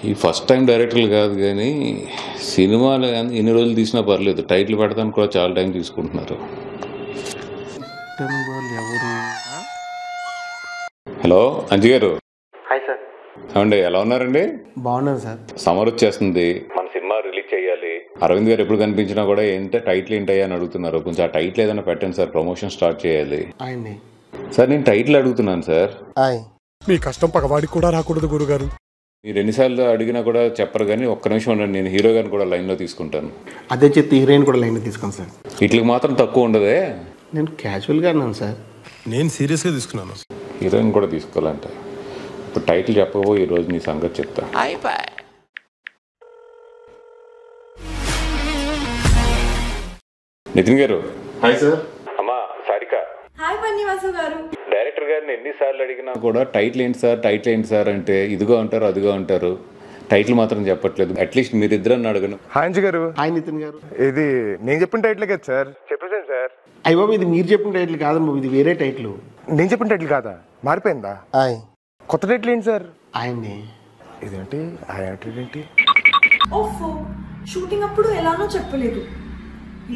ఈ first time డైరెక్టర్లు కాదు కానీ సినిమాలు ఎన్ని రోజులు తీసినా పర్లేదు, టైటిల్ పెడతానికి కూడా చాలా టైం తీసుకుంటున్నారు. హలో అంజీ గారు. Hi sir. ఏమండి, ఎలా ఉన్నారండి? బాగున్నాను సార్. సమ్మర్ వచ్చేస్తుంది, మన సినిమా రిలీజ్ చేయాలి. అరవింద్ గారు ఎప్పుడు కనిపించినా కూడా టైటిల్ ఏంటయ్యా అని అడుగుతున్నారు. కొంచెం ఆ టైటిల్ ఏదైనా పెట్టండి సార్, ప్రమోషన్ స్టార్ట్ చేయాలి. సార్ నేను టైటిల్ అడుగుతున్నాను సార్. మీ కష్టం పగవాడికి కూడా రాకూడదు గురుగారు. మీరు ఎన్నిసార్లు అడిగినా కూడా చెప్పరు, కానీ ఒక్క నిమిషం ఉండండి, నేను హీరో గారిని కూడా లైన్లో తీసుకుంటాను. అదే చెప్తే హీరోయిన్ కూడా లైన్లో తీసుకోండి సార్. వీటికి మాత్రం తక్కువ ఉండదే. నేను క్యాజువల్గా అన్నాను సార్. నేను సీరియస్గా తీసుకున్నాను. హీరోయిన్ కూడా తీసుకోవాలంటే ఇప్పుడు టైటిల్ చెప్పబోయి ఈరోజు నీ సంగతి చెప్తా. నితిన్ గారు. Hi sir. అమ్మా సారిక. హాయ్ పన్నివాసు గారు. డైరెక్టర్ గారిని ఎన్నిసార్లు అడిగినా కూడా టైటిల్ ఏంటి సార్ అంటే ఇదిగో అంటారు అదిగో అంటారు, టైటిల్ మాత్రం చెప్పట్లేదు. అట్లీస్ట్ మీరిద్దరని అడగను. హాయ్ అంజీ గారు. హాయ్ నితిన్ గారు. ఇది నేను చెప్పిన టైటిల్ కదా సార్? చెప్పేసాను సార్. అయ్య బాబు, ఇది మీరు చెప్పిన టైటిల్ కాదమ్మా, ఇది వేరే టైటిల్. నేను చెప్పిన టైటిల్ కాదా? మారిపోయిందా? కొత్త టైటిల్ ఏంటి సార్? ఆయన్ని. ఇదేంటి ఏంటి? ఓఫో, షూటింగ్ అప్పుడు ఎలానో చెప్పలేదు,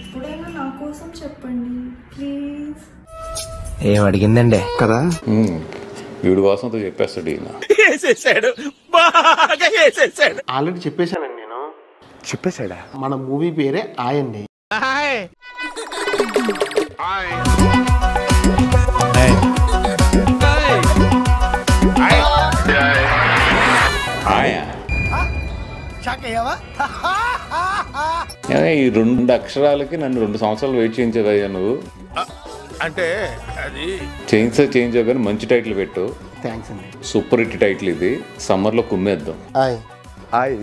ఇప్పుడైనా నా కోసం చెప్పండి ప్లీజ్. ఏం అడిగిందండి కదా? వీడి వాసనతో చెప్పేస్తాడు ఈయన. ఆల్రెడీ చెప్పేశానండి నేను. చెప్పేశాడా? మన మూవీ పేరే ఆయన్ని. ఈ 2 అక్షరాలకి నన్ను 2 సంవత్సరాలు వెయిట్ చేయించదయ్యా నువ్వు. అంటే అది చేయించావు కానీ మంచి టైటిల్ పెట్టు. థ్యాంక్స్ అండి. సూపర్ హిట్ టైటిల్ ఇది, సమ్మర్లో కుమ్మేద్దాం. హాయ్. హాయ్.